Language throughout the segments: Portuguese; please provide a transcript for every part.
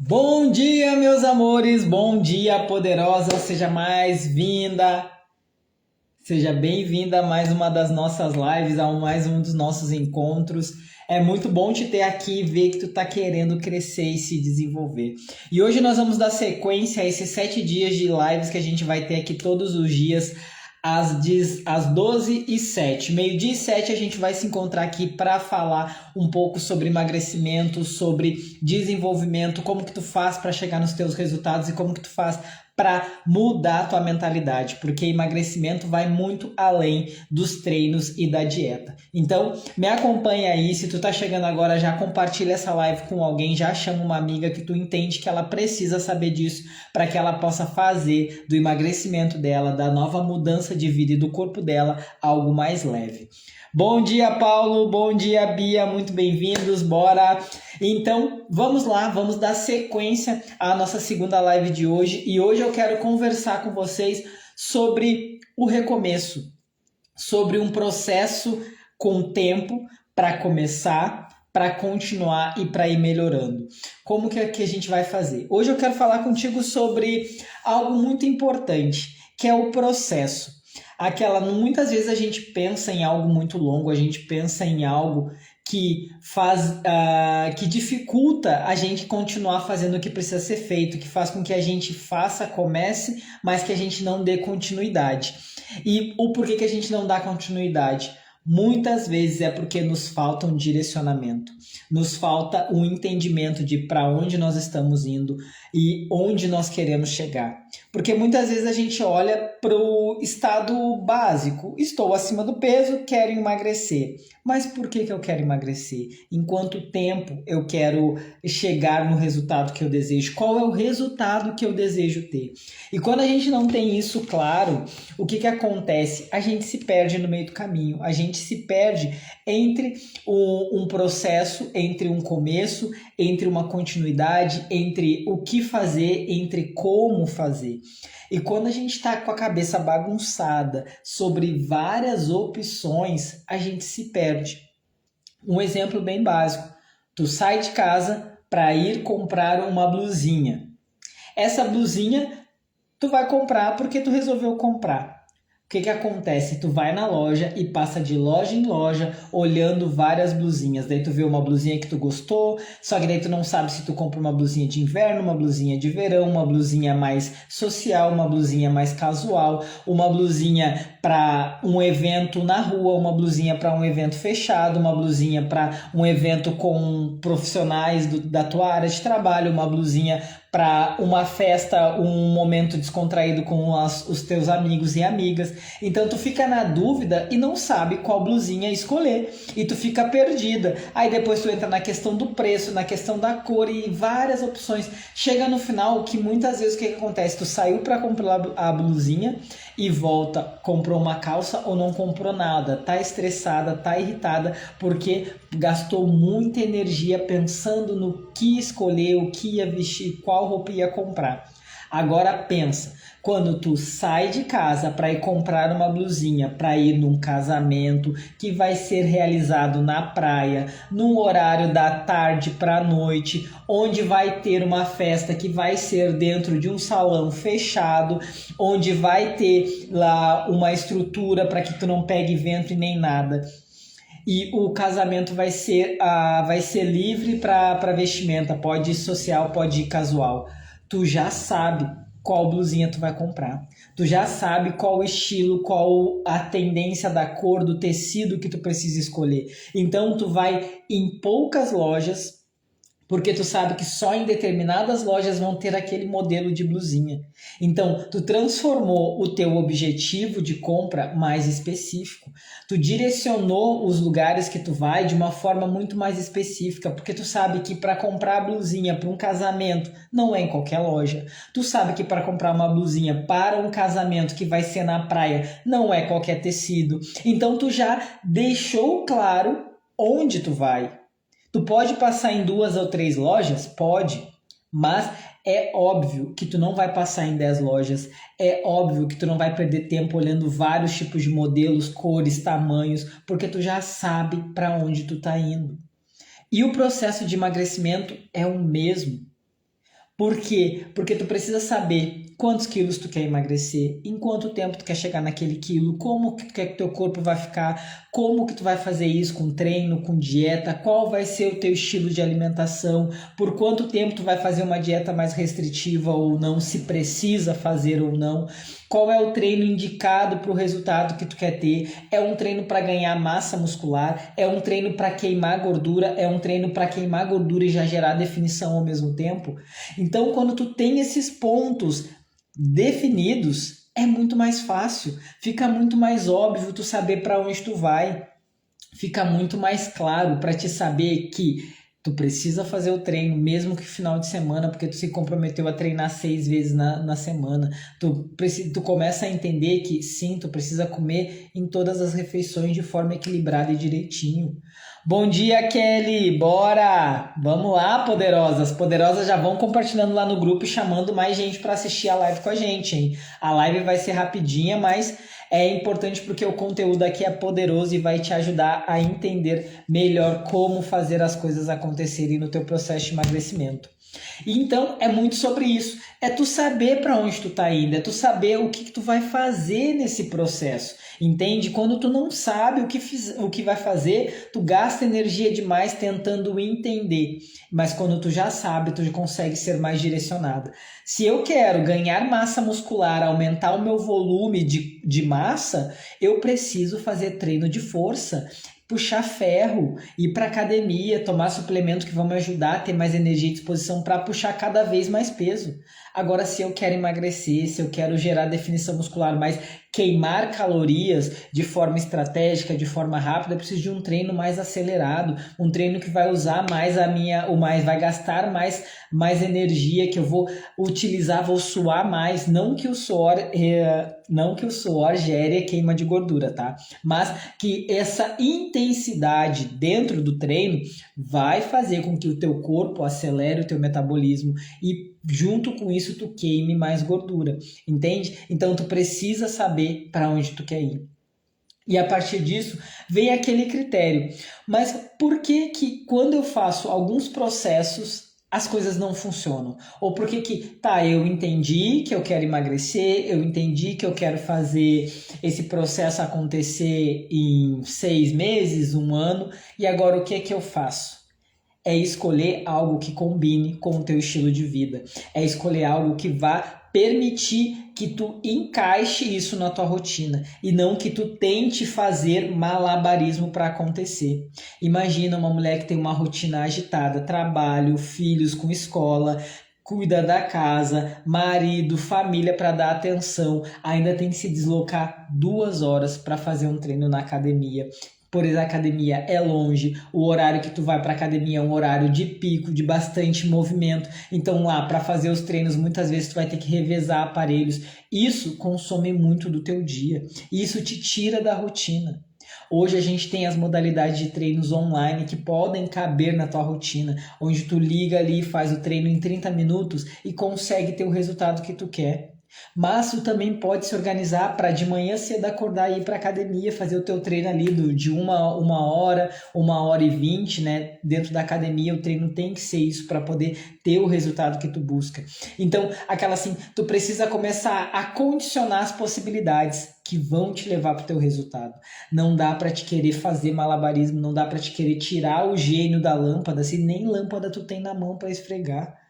Bom dia, meus amores, bom dia, poderosa, seja bem-vinda a mais uma das nossas lives, a mais um dos nossos encontros. É muito bom te ter aqui e ver que tu tá querendo crescer e se desenvolver. E hoje nós vamos dar sequência a esses 7 dias de lives que a gente vai ter aqui todos os dias, às 12h07. Meio-dia e 7 a gente vai se encontrar aqui para falar um pouco sobre emagrecimento, sobre desenvolvimento, como que tu faz para chegar nos teus resultados e como que tu faz para mudar a tua mentalidade, porque emagrecimento vai muito além dos treinos e da dieta. Então, me acompanha aí, se tu tá chegando agora, já compartilha essa live com alguém, já chama uma amiga que tu entende que ela precisa saber disso para que ela possa fazer do emagrecimento dela, da nova mudança de vida e do corpo dela algo mais leve. Bom dia, Paulo. Bom dia, Bia. Muito bem-vindos. Bora! Então, vamos lá, vamos dar sequência à nossa segunda live de hoje. E hoje eu quero conversar com vocês sobre o recomeço, sobre um processo com tempo para começar, para continuar e para ir melhorando. Como que a gente vai fazer? Hoje eu quero falar contigo sobre algo muito importante, que é o processo. Muitas vezes a gente pensa em algo muito longo, a gente pensa em algo que que dificulta a gente continuar fazendo o que precisa ser feito, que faz com que a gente comece, mas que a gente não dê continuidade. E o porquê que a gente não dá continuidade? Muitas vezes é porque nos falta um direcionamento, nos falta um entendimento de para onde nós estamos indo e onde nós queremos chegar. Porque muitas vezes a gente olha para o estado básico, estou acima do peso, quero emagrecer. Mas por que eu quero emagrecer? Em quanto tempo eu quero chegar no resultado que eu desejo? Qual é o resultado que eu desejo ter? E quando a gente não tem isso claro, o que acontece? A gente se perde no meio do caminho, a gente se perde entre um processo, entre um começo, entre uma continuidade, entre o que fazer, entre como fazer. E quando a gente está com a cabeça bagunçada sobre várias opções, a gente se perde. Um exemplo bem básico. Tu sai de casa para ir comprar uma blusinha. Essa blusinha tu vai comprar porque tu resolveu comprar. O que acontece? Tu vai na loja e passa de loja em loja olhando várias blusinhas. Daí tu vê uma blusinha que tu gostou, só que daí tu não sabe se tu compra uma blusinha de inverno, uma blusinha de verão, uma blusinha mais social, uma blusinha mais casual, uma blusinha para um evento na rua, uma blusinha para um evento fechado, uma blusinha para um evento com profissionais da tua área de trabalho, uma blusinha para uma festa, um momento descontraído com os teus amigos e amigas. Então tu fica na dúvida e não sabe qual blusinha escolher. E tu fica perdida. Aí depois tu entra na questão do preço, na questão da cor e várias opções. Chega no final que muitas vezes o que acontece? Tu saiu para comprar a blusinha e volta, comprou uma calça ou não comprou nada. Tá estressada, tá irritada porque gastou muita energia pensando no que escolher, o que ia vestir, qual roupa ia comprar. Agora pensa, quando tu sai de casa para ir comprar uma blusinha, para ir num casamento que vai ser realizado na praia, num horário da tarde para a noite, onde vai ter uma festa que vai ser dentro de um salão fechado, onde vai ter lá uma estrutura para que tu não pegue vento e nem nada. E o casamento vai ser livre para vestimenta, pode ir social, pode ir casual. Tu já sabe qual blusinha tu vai comprar. Tu já sabe qual o estilo, qual a tendência da cor, do tecido que tu precisa escolher. Então tu vai em poucas lojas, porque tu sabe que só em determinadas lojas vão ter aquele modelo de blusinha. Então, tu transformou o teu objetivo de compra mais específico. Tu direcionou os lugares que tu vai de uma forma muito mais específica, porque tu sabe que para comprar a blusinha para um casamento não é em qualquer loja. Tu sabe que para comprar uma blusinha para um casamento que vai ser na praia não é qualquer tecido. Então, tu já deixou claro onde tu vai. Tu pode passar em 2 ou 3 lojas? Pode, mas é óbvio que tu não vai passar em 10 lojas, é óbvio que tu não vai perder tempo olhando vários tipos de modelos, cores, tamanhos, porque tu já sabe para onde tu tá indo. E o processo de emagrecimento é o mesmo. Por quê? Porque tu precisa saber quantos quilos tu quer emagrecer, em quanto tempo tu quer chegar naquele quilo, como que tu quer que teu corpo vai ficar, como que tu vai fazer isso com treino, com dieta, qual vai ser o teu estilo de alimentação, por quanto tempo tu vai fazer uma dieta mais restritiva ou não, se precisa fazer ou não, qual é o treino indicado para o resultado que tu quer ter, é um treino para ganhar massa muscular, é um treino para queimar gordura, é um treino para queimar gordura e já gerar definição ao mesmo tempo. Então, quando tu tem esses pontos definidos, é muito mais fácil, fica muito mais óbvio tu saber para onde tu vai, fica muito mais claro para te saber que tu precisa fazer o treino, mesmo que final de semana, porque tu se comprometeu a treinar 6 vezes na semana. Tu começa a entender que sim, tu precisa comer em todas as refeições de forma equilibrada e direitinho. Bom dia, Kelly! Bora! Vamos lá, poderosas! Poderosas já vão compartilhando lá no grupo e chamando mais gente para assistir a live com a gente, hein? A live vai ser rapidinha, mas é importante porque o conteúdo aqui é poderoso e vai te ajudar a entender melhor como fazer as coisas acontecerem no teu processo de emagrecimento. E então é muito sobre isso, é tu saber para onde tu tá indo, é tu saber o que tu vai fazer nesse processo, entende? Quando tu não sabe o que vai fazer, tu gasta energia demais tentando entender, mas quando tu já sabe, tu já consegue ser mais direcionada. Se eu quero ganhar massa muscular, aumentar o meu volume de massa, eu preciso fazer treino de força, puxar ferro, ir para academia, tomar suplementos que vão me ajudar a ter mais energia e disposição para puxar cada vez mais peso. Agora, se eu quero emagrecer, se eu quero gerar definição muscular, mas queimar calorias de forma estratégica, de forma rápida, eu preciso de um treino mais acelerado, um treino que vai usar mais vai gastar mais energia, que eu vou utilizar, vou suar mais, não que o suor gere queima de gordura, tá? Mas que essa intensidade dentro do treino vai fazer com que o teu corpo acelere o teu metabolismo e junto com isso tu queime mais gordura, entende? Então tu precisa saber para onde tu quer ir. E a partir disso vem aquele critério. Mas por que quando eu faço alguns processos as coisas não funcionam? Ou por que eu entendi que eu quero emagrecer, eu entendi que eu quero fazer esse processo acontecer em 6 meses, 1 ano, e agora o que é que eu faço? É escolher algo que combine com o teu estilo de vida. É escolher algo que vá permitir que tu encaixe isso na tua rotina e não que tu tente fazer malabarismo para acontecer. Imagina uma mulher que tem uma rotina agitada, trabalho, filhos com escola, cuida da casa, marido, família para dar atenção, ainda tem que se deslocar 2 horas para fazer um treino na academia. Por exemplo, a academia é longe, o horário que tu vai para academia é um horário de pico, de bastante movimento. Então lá, para fazer os treinos, muitas vezes tu vai ter que revezar aparelhos. Isso consome muito do teu dia. Isso te tira da rotina. Hoje a gente tem as modalidades de treinos online que podem caber na tua rotina, onde tu liga ali e faz o treino em 30 minutos e consegue ter o resultado que tu quer. Mas tu também pode se organizar para de manhã cedo acordar e ir para academia, fazer o teu treino ali de uma hora, 1h20, né? Dentro da academia o treino tem que ser isso para poder ter o resultado que tu busca. Então, tu precisa começar a condicionar as possibilidades que vão te levar para o teu resultado. Não dá para te querer fazer malabarismo, não dá para te querer tirar o gênio da lâmpada, se nem lâmpada tu tem na mão para esfregar.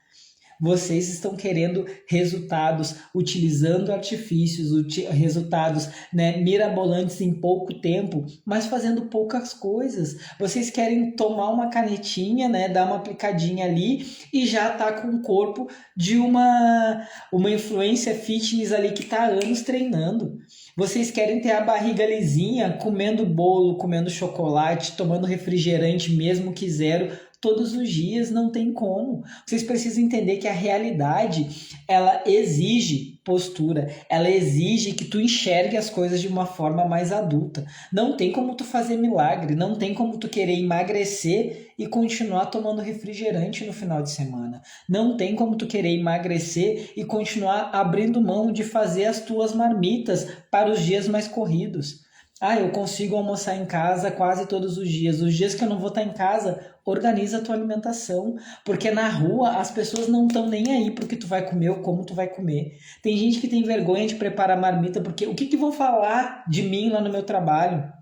Vocês estão querendo resultados, utilizando artifícios, resultados, né, mirabolantes em pouco tempo, mas fazendo poucas coisas. Vocês querem tomar uma canetinha, né, dar uma aplicadinha ali e já tá com o corpo de uma influência fitness ali que tá há anos treinando. Vocês querem ter a barriga lisinha, comendo bolo, comendo chocolate, tomando refrigerante mesmo que zero, todos os dias, não tem como. Vocês precisam entender que a realidade, ela exige postura, ela exige que tu enxergue as coisas de uma forma mais adulta. Não tem como tu fazer milagre, não tem como tu querer emagrecer e continuar tomando refrigerante no final de semana. Não tem como tu querer emagrecer e continuar abrindo mão de fazer as tuas marmitas para os dias mais corridos. Ah, eu consigo almoçar em casa quase todos os dias. Os dias que eu não vou estar em casa, organiza a tua alimentação. Porque na rua as pessoas não estão nem aí porque tu vai comer ou como tu vai comer. Tem gente que tem vergonha de preparar marmita porque o que que vão falar de mim lá no meu trabalho?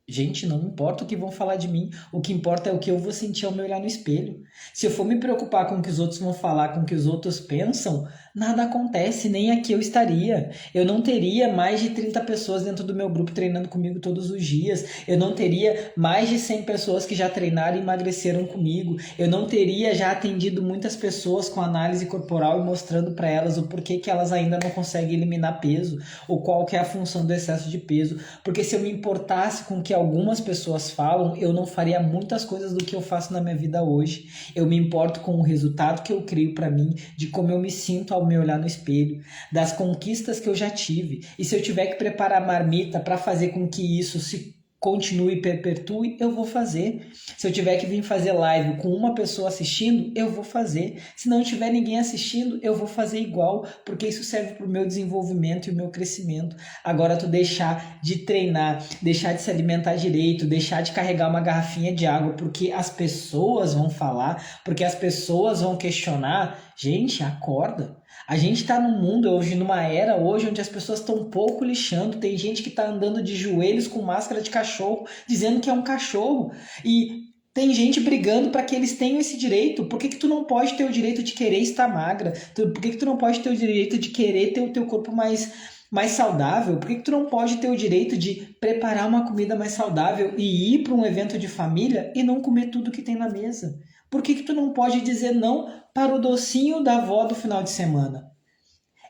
Gente, não importa o que vão falar de mim, o que importa é o que eu vou sentir ao me olhar no espelho. Se eu for me preocupar com o que os outros vão falar, com o que os outros pensam, nada acontece, nem aqui eu estaria. Eu não teria mais de 30 pessoas dentro do meu grupo treinando comigo todos os dias. Eu não teria mais de 100 pessoas que já treinaram e emagreceram comigo. Eu não teria já atendido muitas pessoas com análise corporal e mostrando para elas o porquê que elas ainda não conseguem eliminar peso, ou qual que é a função do excesso de peso. Porque se eu me importasse com o que algumas pessoas falam, eu não faria muitas coisas do que eu faço na minha vida hoje. Eu me importo com o resultado que eu crio para mim, de como eu me sinto ao me olhar no espelho, das conquistas que eu já tive. E se eu tiver que preparar marmita para fazer com que isso se continue e perpetue, eu vou fazer. Se eu tiver que vir fazer live com uma pessoa assistindo, eu vou fazer. Se não tiver ninguém assistindo, eu vou fazer igual, porque isso serve para o meu desenvolvimento e o meu crescimento. Agora, tu deixar de treinar, deixar de se alimentar direito, deixar de carregar uma garrafinha de água, porque as pessoas vão falar, porque as pessoas vão questionar. Gente, acorda. A gente está num mundo hoje, numa era hoje, onde as pessoas estão um pouco lixando. Tem gente que está andando de joelhos com máscara de cachorro, dizendo que é um cachorro. E tem gente brigando para que eles tenham esse direito. Por que que tu não pode ter o direito de querer estar magra? Por que que tu não pode ter o direito de querer ter o teu corpo mais saudável? Por que que tu não pode ter o direito de preparar uma comida mais saudável e ir para um evento de família e não comer tudo que tem na mesa? Por que que tu não pode dizer não para o docinho da avó do final de semana?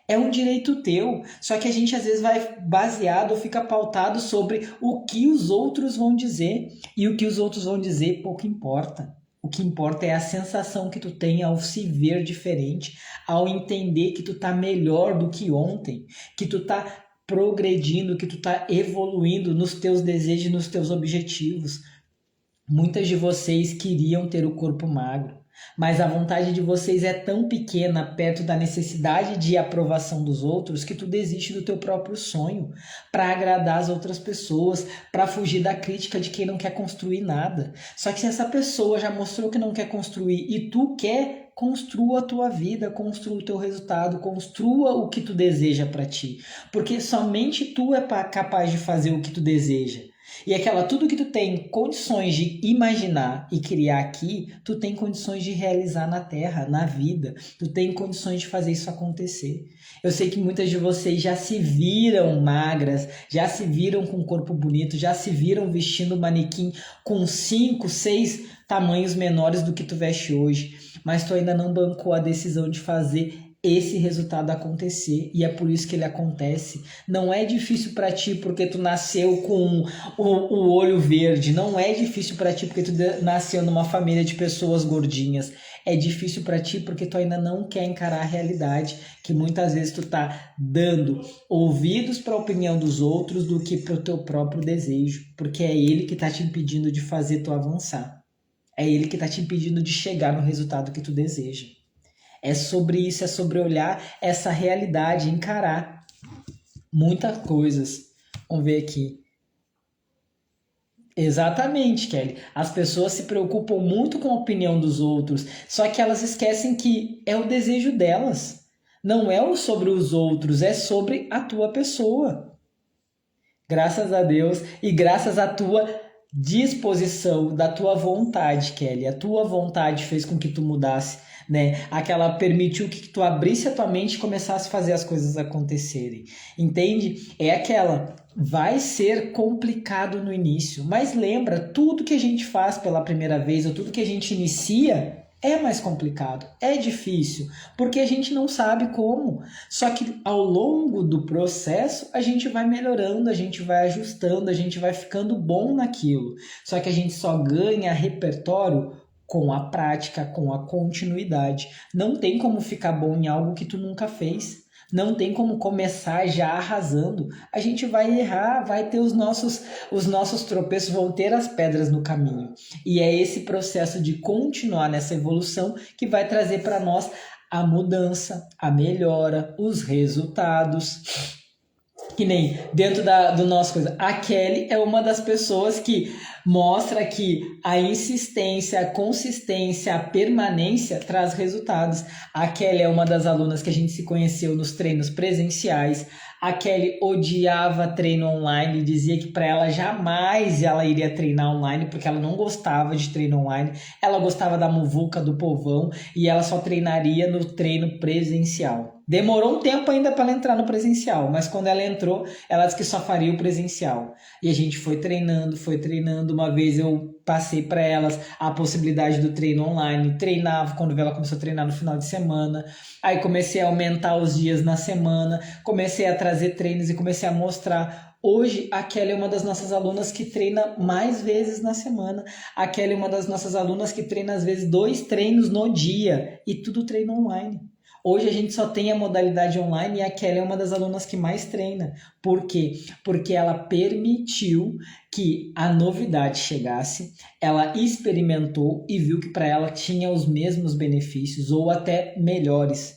É um direito teu, só que a gente às vezes vai baseado ou fica pautado sobre o que os outros vão dizer, e o que os outros vão dizer pouco importa. O que importa é a sensação que tu tem ao se ver diferente, ao entender que tu tá melhor do que ontem, que tu tá progredindo, que tu tá evoluindo nos teus desejos e nos teus objetivos. Muitas de vocês queriam ter o corpo magro, mas a vontade de vocês é tão pequena perto da necessidade de aprovação dos outros que tu desiste do teu próprio sonho para agradar as outras pessoas, para fugir da crítica de quem não quer construir nada. Só que se essa pessoa já mostrou que não quer construir e tu quer, construa a tua vida, construa o teu resultado, construa o que tu deseja para ti, porque somente tu é capaz de fazer o que tu deseja. E tudo que tu tem condições de imaginar e criar aqui, tu tem condições de realizar na Terra, na vida. Tu tem condições de fazer isso acontecer. Eu sei que muitas de vocês já se viram magras, já se viram com um corpo bonito, já se viram vestindo manequim com 5, 6 tamanhos menores do que tu veste hoje. Mas tu ainda não bancou a decisão de fazer esse resultado acontecer, e é por isso que ele acontece. Não é difícil para ti porque tu nasceu com o olho verde, não é difícil para ti porque tu nasceu numa família de pessoas gordinhas. É difícil para ti porque tu ainda não quer encarar a realidade, que muitas vezes tu tá dando ouvidos para a opinião dos outros do que para o teu próprio desejo, porque é ele que tá te impedindo de fazer tu avançar. É ele que tá te impedindo de chegar no resultado que tu deseja. É sobre isso, é sobre olhar essa realidade, encarar muitas coisas. Vamos ver aqui. Exatamente, Kelly. As pessoas se preocupam muito com a opinião dos outros, só que elas esquecem que é o desejo delas. Não é sobre os outros, é sobre a tua pessoa. Graças a Deus e graças à tua disposição, da tua vontade, Kelly. A tua vontade fez com que tu mudasse, né? Aquela permitiu que tu abrisse a tua mente e começasse a fazer as coisas acontecerem. Entende? É aquela. Vai ser complicado no início, mas lembra, tudo que a gente faz pela primeira vez ou tudo que a gente inicia é mais complicado, é difícil, porque a gente não sabe como. Só que ao longo do processo a gente vai melhorando, a gente vai ajustando, a gente vai ficando bom naquilo. Só que a gente só ganha repertório com a prática, com a continuidade. Não tem como ficar bom em algo que tu nunca fez. Não tem como começar já arrasando. A gente vai errar, vai ter os nossos tropeços, vão ter as pedras no caminho. E é esse processo de continuar nessa evolução que vai trazer para nós a mudança, a melhora, os resultados. Que nem dentro do nosso coisa. A Kelly é uma das pessoas que mostra que a insistência, a consistência, a permanência traz resultados. A Kelly é uma das alunas que a gente se conheceu nos treinos presenciais. A Kelly odiava treino online, dizia que para ela jamais ela iria treinar online, porque ela não gostava de treino online. Ela gostava da muvuca, do povão, e ela só treinaria no treino presencial. Demorou um tempo ainda para ela entrar no presencial, mas quando ela entrou, ela disse que só faria o presencial. E a gente foi treinando, foi treinando. Uma vez eu passei para elas a possibilidade do treino online, treinava quando ela começou a treinar no final de semana. Aí comecei a aumentar os dias na semana, comecei a trazer treinos e comecei a mostrar. Hoje, a Kelly é uma das nossas alunas que treina mais vezes na semana. A Kelly é uma das nossas alunas que treina, às vezes, 2 treinos no dia. E tudo treino online. Hoje a gente só tem a modalidade online e a Kelly é uma das alunas que mais treina. Por quê? Porque ela permitiu que a novidade chegasse, ela experimentou e viu que para ela tinha os mesmos benefícios ou até melhores.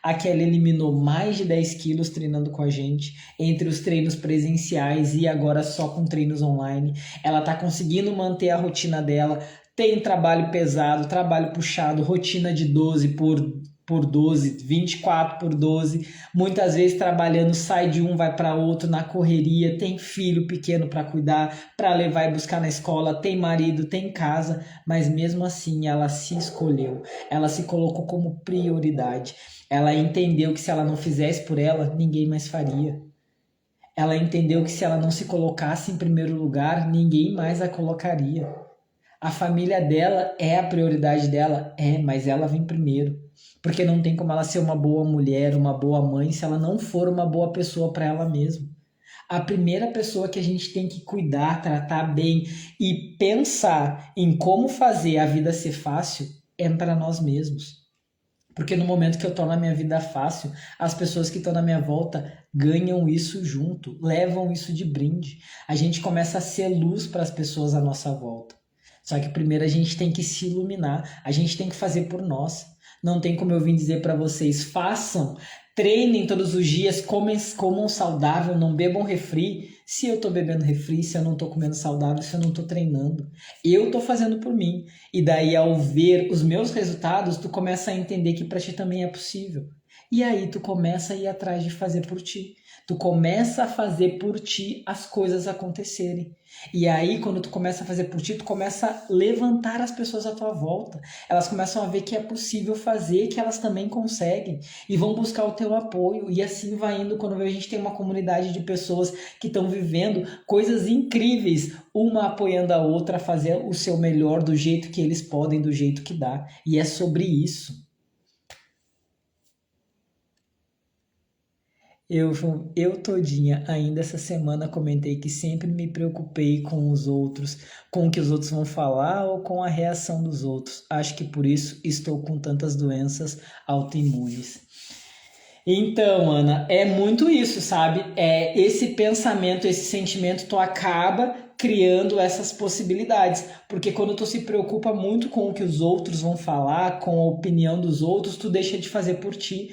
A Kelly eliminou mais de 10 quilos treinando com a gente, entre os treinos presenciais e agora só com treinos online. Ela está conseguindo manter a rotina dela, tem trabalho pesado, trabalho puxado, rotina de 12 por 12, 24 por 12, muitas vezes trabalhando, sai de um, vai para outro na correria, tem filho pequeno para cuidar, para levar e buscar na escola, tem marido, tem casa, mas mesmo assim ela se escolheu, ela se colocou como prioridade, ela entendeu que se ela não fizesse por ela, ninguém mais faria. Ela entendeu que se ela não se colocasse em primeiro lugar, ninguém mais a colocaria. A família dela é a prioridade dela? É, mas ela vem primeiro. Porque não tem como ela ser uma boa mulher, uma boa mãe, se ela não for uma boa pessoa para ela mesma. A primeira pessoa que a gente tem que cuidar, tratar bem e pensar em como fazer a vida ser fácil é para nós mesmos. Porque no momento que eu torno a minha vida fácil, as pessoas que estão na minha volta ganham isso junto, levam isso de brinde. A gente começa a ser luz para as pessoas à nossa volta. Só que primeiro a gente tem que se iluminar, a gente tem que fazer por nós. Não tem como eu vir dizer para vocês, façam, treinem todos os dias, comam saudável, não bebam refri. Se eu tô bebendo refri, se eu não tô comendo saudável, se eu não tô treinando. Eu tô fazendo por mim. E daí ao ver os meus resultados, tu começa a entender que para ti também é possível. E aí tu começa a ir atrás de fazer por ti. Tu começa a fazer por ti as coisas acontecerem. E aí, quando tu começa a fazer por ti, tu começa a levantar as pessoas à tua volta. Elas começam a ver que é possível fazer, que elas também conseguem. E vão buscar o teu apoio. E assim vai indo, quando a gente tem uma comunidade de pessoas que estão vivendo coisas incríveis, uma apoiando a outra a fazer o seu melhor do jeito que eles podem, do jeito que dá. E é sobre isso. Eu, eu todinha, ainda essa semana comentei que sempre me preocupei com os outros, com o que os outros vão falar ou com a reação dos outros. Acho que por isso estou com tantas doenças autoimunes. Então, Ana, é muito isso, sabe? É esse pensamento, esse sentimento, tu acaba criando essas possibilidades, porque quando tu se preocupa muito com o que os outros vão falar, com a opinião dos outros, tu deixa de fazer por ti.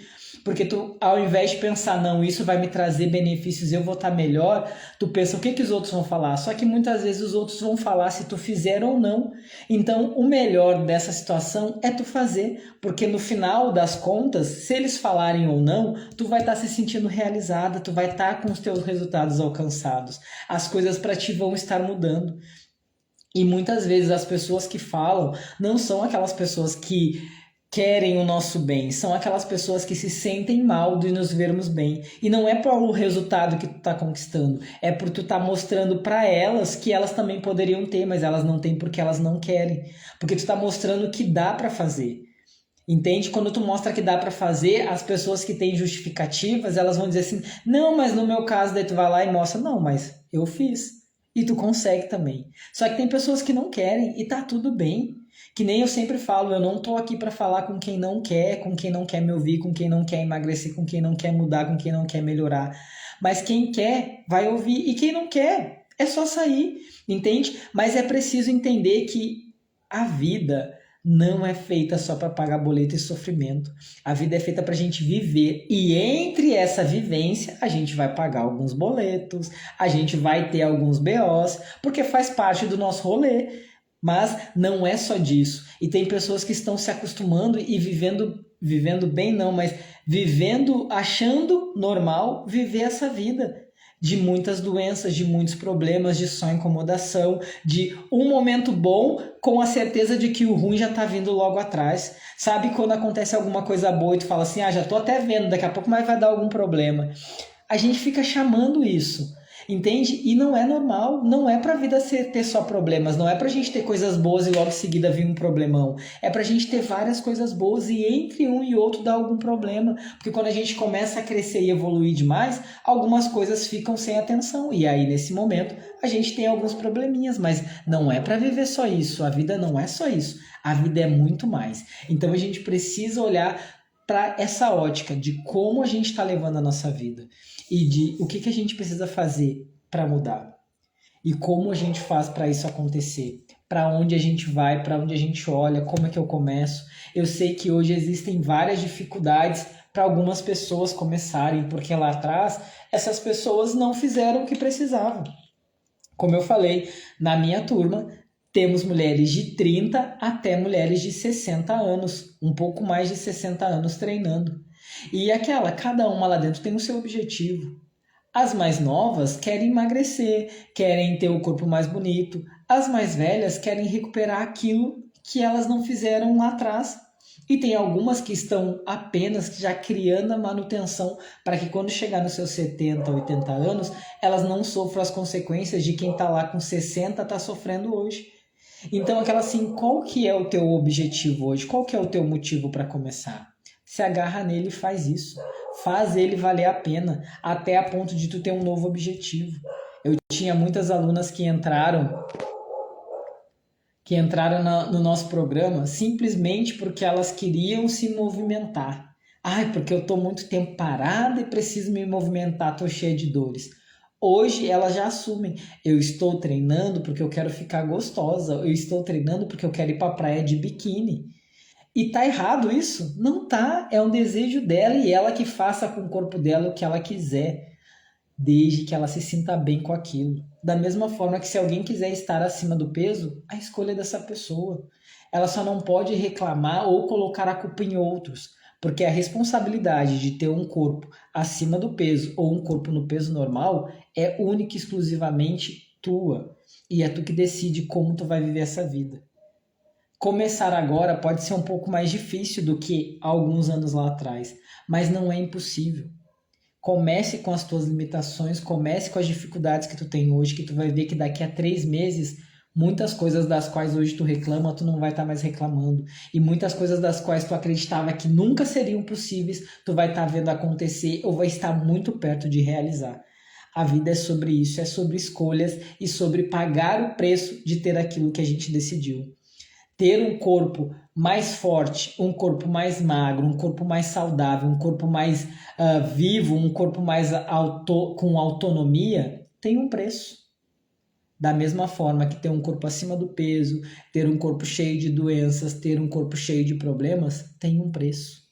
Porque tu, ao invés de pensar, não, isso vai me trazer benefícios, eu vou estar melhor, tu pensa, o que que os outros vão falar? Só que muitas vezes os outros vão falar se tu fizer ou não. Então, o melhor dessa situação é tu fazer, porque no final das contas, se eles falarem ou não, tu vai estar se sentindo realizada, tu vai estar com os teus resultados alcançados. As coisas para ti vão estar mudando. E muitas vezes as pessoas que falam não são aquelas pessoas que querem o nosso bem, são aquelas pessoas que se sentem mal de nos vermos bem. E não é pelo resultado que tu tá conquistando, é por tu tá mostrando para elas que elas também poderiam ter, mas elas não têm porque elas não querem. Porque tu tá mostrando que dá para fazer. Entende? Quando tu mostra que dá para fazer, as pessoas que têm justificativas, elas vão dizer assim: "Não, mas no meu caso", daí tu vai lá e mostra: "Não, mas eu fiz". E tu consegue também. Só que tem pessoas que não querem e tá tudo bem. Que nem eu sempre falo, eu não tô aqui para falar com quem não quer, com quem não quer me ouvir, com quem não quer emagrecer, com quem não quer mudar, com quem não quer melhorar. Mas quem quer vai ouvir e quem não quer é só sair, entende? Mas é preciso entender que a vida não é feita só para pagar boleto e sofrimento. A vida é feita para a gente viver. E entre essa vivência, a gente vai pagar alguns boletos, a gente vai ter alguns BOs, porque faz parte do nosso rolê. Mas não é só disso. E tem pessoas que estão se acostumando e vivendo bem não, mas vivendo, achando normal viver essa vida de muitas doenças, de muitos problemas, de só incomodação, de um momento bom com a certeza de que o ruim já tá vindo logo atrás. Sabe quando acontece alguma coisa boa e tu fala assim, já tô até vendo, daqui a pouco mais vai dar algum problema. A gente fica chamando isso, entende? E não é normal, não é pra vida ter só problemas, não é pra gente ter coisas boas e logo em seguida vir um problemão. É pra gente ter várias coisas boas e entre um e outro dá algum problema. Porque quando a gente começa a crescer e evoluir demais, algumas coisas ficam sem atenção. E aí, nesse momento, a gente tem alguns probleminhas, mas não é pra viver só isso. A vida não é só isso. A vida é muito mais. Então a gente precisa olhar para essa ótica de como a gente está levando a nossa vida e de o que a gente precisa fazer para mudar e como a gente faz para isso acontecer, para onde a gente vai, para onde a gente olha, como é que eu começo. Eu sei que hoje existem várias dificuldades para algumas pessoas começarem, porque lá atrás essas pessoas não fizeram o que precisavam. Como eu falei, na minha turma, temos mulheres de 30 até mulheres de 60 anos, um pouco mais de 60 anos treinando. E cada uma lá dentro tem o seu objetivo. As mais novas querem emagrecer, querem ter o corpo mais bonito. As mais velhas querem recuperar aquilo que elas não fizeram lá atrás. E tem algumas que estão apenas já criando a manutenção para que quando chegar nos seus 70, 80 anos, elas não sofram as consequências de quem está lá com 60 está sofrendo hoje. Então, aquela assim, qual que é o teu objetivo hoje? Qual que é o teu motivo para começar? Se agarra nele e faz isso. Faz ele valer a pena, até a ponto de tu ter um novo objetivo. Eu tinha muitas alunas que entraram no nosso programa simplesmente porque elas queriam se movimentar. Ai, porque eu estou muito tempo parada e preciso me movimentar, estou cheia de dores. Hoje elas já assumem, eu estou treinando porque eu quero ficar gostosa, eu estou treinando porque eu quero ir para a praia de biquíni. E tá errado isso? Não tá, é um desejo dela e ela que faça com o corpo dela o que ela quiser, desde que ela se sinta bem com aquilo. Da mesma forma que se alguém quiser estar acima do peso, a escolha é dessa pessoa. Ela só não pode reclamar ou colocar a culpa em outros, porque a responsabilidade de ter um corpo acima do peso ou um corpo no peso normal é única e exclusivamente tua. E é tu que decide como tu vai viver essa vida. Começar agora pode ser um pouco mais difícil do que alguns anos lá atrás, mas não é impossível. Comece com as tuas limitações, comece com as dificuldades que tu tem hoje, que tu vai ver que daqui a 3 meses, muitas coisas das quais hoje tu reclama, tu não vai estar mais reclamando. E muitas coisas das quais tu acreditava que nunca seriam possíveis, tu vai estar vendo acontecer ou vai estar muito perto de realizar. A vida é sobre isso, é sobre escolhas e sobre pagar o preço de ter aquilo que a gente decidiu. Ter um corpo mais forte, um corpo mais magro, um corpo mais saudável, um corpo mais vivo, um corpo mais com autonomia, tem um preço. Da mesma forma que ter um corpo acima do peso, ter um corpo cheio de doenças, ter um corpo cheio de problemas, tem um preço.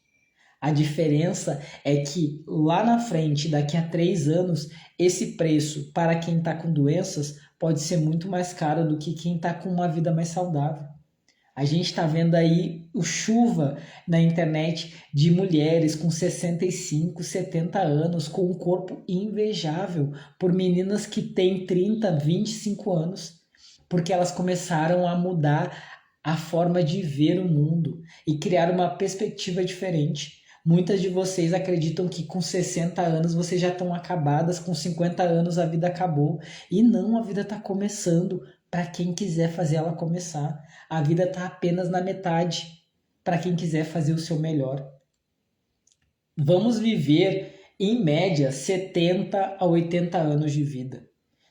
A diferença é que lá na frente, daqui a 3 anos, esse preço para quem está com doenças pode ser muito mais caro do que quem está com uma vida mais saudável. A gente está vendo aí o chuva na internet de mulheres com 65, 70 anos, com um corpo invejável, por meninas que têm 30, 25 anos, porque elas começaram a mudar a forma de ver o mundo e criar uma perspectiva diferente. Muitas de vocês acreditam que com 60 anos vocês já estão acabadas, com 50 anos a vida acabou. E não, a vida está começando para quem quiser fazer ela começar. A vida está apenas na metade para quem quiser fazer o seu melhor. Vamos viver, em média, 70 a 80 anos de vida.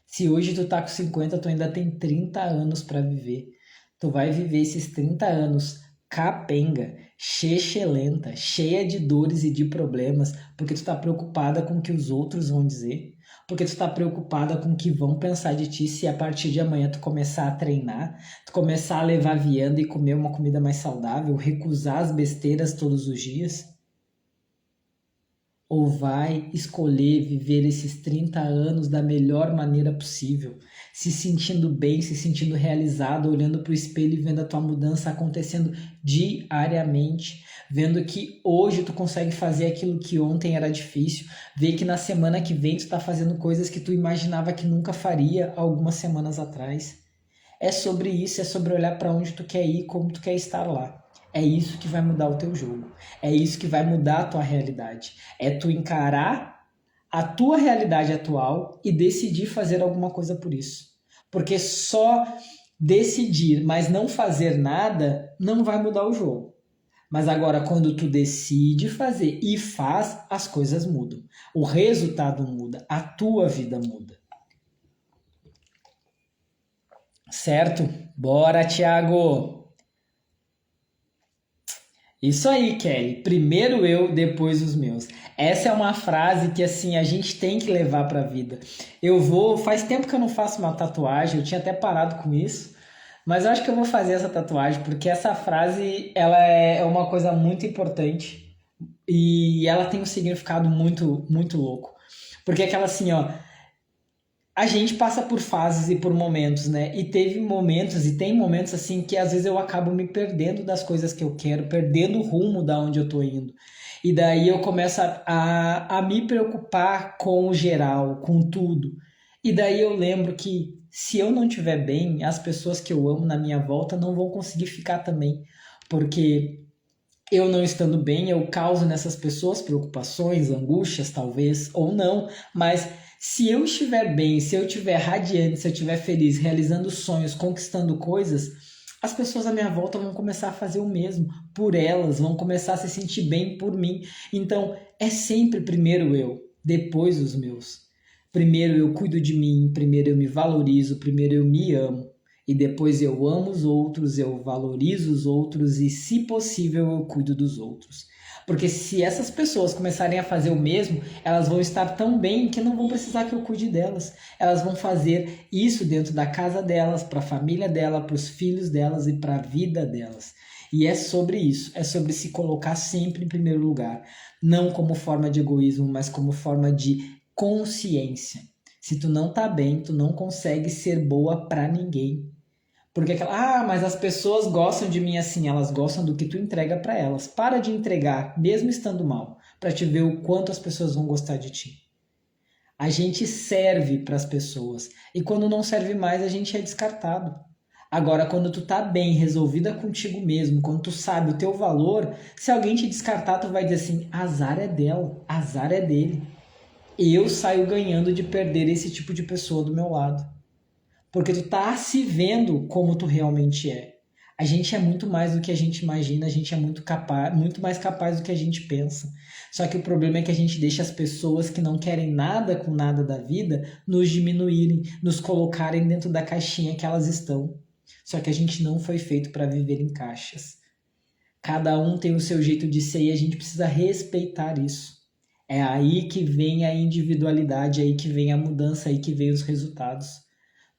Se hoje tu tá com 50, tu ainda tem 30 anos para viver. Tu vai viver esses 30 anos capenga, chechelenta, cheia de dores e de problemas, porque tu tá preocupada com o que os outros vão dizer, porque tu tá preocupada com o que vão pensar de ti se a partir de amanhã tu começar a treinar, tu começar a levar vianda e comer uma comida mais saudável, recusar as besteiras todos os dias? Ou vai escolher viver esses 30 anos da melhor maneira possível, se sentindo bem, se sentindo realizado, olhando para o espelho e vendo a tua mudança acontecendo diariamente, vendo que hoje tu consegue fazer aquilo que ontem era difícil, ver que na semana que vem tu está fazendo coisas que tu imaginava que nunca faria algumas semanas atrás. É sobre isso, é sobre olhar para onde tu quer ir, como tu quer estar lá. É isso que vai mudar o teu jogo. É isso que vai mudar a tua realidade. É tu encarar a tua realidade atual e decidir fazer alguma coisa por isso. Porque só decidir, mas não fazer nada, não vai mudar o jogo. Mas agora, quando tu decide fazer e faz, as coisas mudam. O resultado muda, a tua vida muda. Certo? Bora, Thiago! Isso aí, Kelly. Primeiro eu, depois os meus. Essa é uma frase que assim a gente tem que levar para a vida. Faz tempo que eu não faço uma tatuagem, eu tinha até parado com isso, mas eu acho que eu vou fazer essa tatuagem porque essa frase ela é uma coisa muito importante e ela tem um significado muito muito louco. Porque é aquela assim, ó, a gente passa por fases e por momentos, né? E teve momentos e tem momentos assim que às vezes eu acabo me perdendo das coisas que eu quero, perdendo o rumo da onde eu tô indo. E daí eu começo a me preocupar com o geral, com tudo. E daí eu lembro que se eu não estiver bem, as pessoas que eu amo na minha volta não vão conseguir ficar também. Porque eu não estando bem, eu causo nessas pessoas preocupações, angústias, talvez, ou não, mas se eu estiver bem, se eu estiver radiante, se eu estiver feliz, realizando sonhos, conquistando coisas, as pessoas à minha volta vão começar a fazer o mesmo por elas, vão começar a se sentir bem por mim. Então, é sempre primeiro eu, depois os meus. Primeiro eu cuido de mim, primeiro eu me valorizo, primeiro eu me amo. E depois eu amo os outros, eu valorizo os outros e, se possível, eu cuido dos outros. Porque se essas pessoas começarem a fazer o mesmo, elas vão estar tão bem que não vão precisar que eu cuide delas. Elas vão fazer isso dentro da casa delas, para a família dela, para os filhos delas e para a vida delas. E é sobre isso, é sobre se colocar sempre em primeiro lugar. Não como forma de egoísmo, mas como forma de consciência. Se tu não tá bem, tu não consegue ser boa para ninguém. Porque mas as pessoas gostam de mim assim, elas gostam do que tu entrega para elas. Para de entregar, mesmo estando mal, para te ver o quanto as pessoas vão gostar de ti. A gente serve para as pessoas e quando não serve mais, a gente é descartado. Agora, quando tu tá bem, resolvida contigo mesmo, quando tu sabe o teu valor, se alguém te descartar, tu vai dizer assim: azar é dela, azar é dele. Eu saio ganhando de perder esse tipo de pessoa do meu lado. Porque tu tá se vendo como tu realmente é. A gente é muito mais do que a gente imagina, a gente é muito mais capaz do que a gente pensa. Só que o problema é que a gente deixa as pessoas que não querem nada com nada da vida nos diminuírem, nos colocarem dentro da caixinha que elas estão. Só que a gente não foi feito para viver em caixas. Cada um tem o seu jeito de ser e a gente precisa respeitar isso. É aí que vem a individualidade, é aí que vem a mudança, é aí que vem os resultados.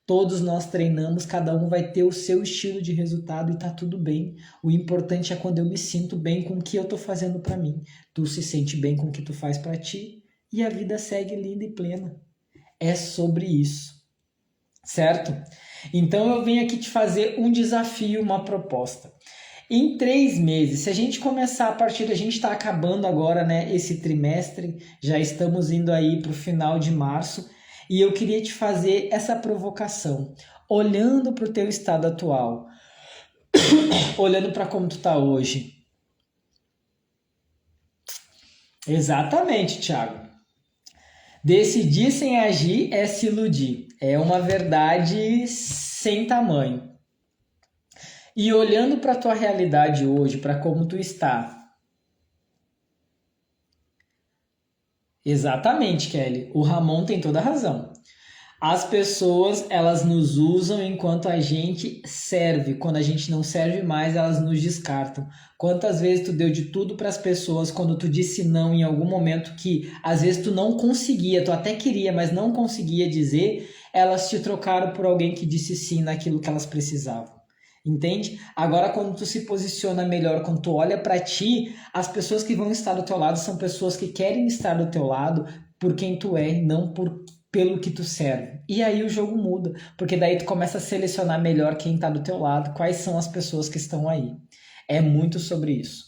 Todos nós treinamos, cada um vai ter o seu estilo de resultado e tá tudo bem. O importante é quando eu me sinto bem com o que eu tô fazendo para mim. Tu se sente bem com o que tu faz para ti e a vida segue linda e plena. É sobre isso, certo? Então eu venho aqui te fazer um desafio, uma proposta. Em 3 meses, se a gente começar a partir, a gente está acabando agora, né, esse trimestre, já estamos indo aí para o final de março, e eu queria te fazer essa provocação, olhando para o teu estado atual, olhando para como tu tá hoje. Exatamente, Thiago. Decidir sem agir é se iludir. É uma verdade sem tamanho. E olhando para a tua realidade hoje, para como tu está. Exatamente, Kelly. O Ramon tem toda a razão. As pessoas, elas nos usam enquanto a gente serve. Quando a gente não serve mais, elas nos descartam. Quantas vezes tu deu de tudo para as pessoas quando tu disse não em algum momento que às vezes tu não conseguia, tu até queria, mas não conseguia dizer, elas te trocaram por alguém que disse sim naquilo que elas precisavam. Entende? Agora, quando tu se posiciona melhor, quando tu olha para ti, as pessoas que vão estar do teu lado são pessoas que querem estar do teu lado por quem tu é, não pelo que tu serve. E aí o jogo muda, porque daí tu começa a selecionar melhor quem tá do teu lado, quais são as pessoas que estão aí. É muito sobre isso.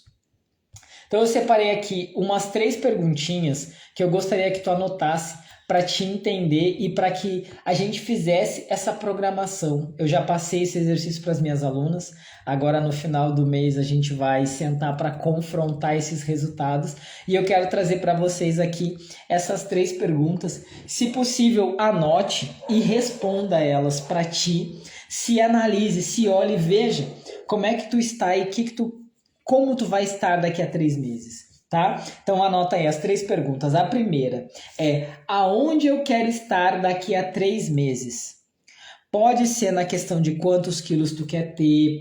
Então eu separei aqui umas 3 perguntinhas que eu gostaria que tu anotasse para te entender e para que a gente fizesse essa programação. Eu já passei esse exercício para as minhas alunas. Agora no final do mês a gente vai sentar para confrontar esses resultados e eu quero trazer para vocês aqui essas 3 perguntas. Se possível, anote e responda elas para ti. Se analise, se olhe e veja como é que tu está e como tu vai estar daqui a 3 meses. Tá? Então anota aí as 3 perguntas. A primeira é: aonde eu quero estar daqui a 3 meses? Pode ser na questão de quantos quilos tu quer ter,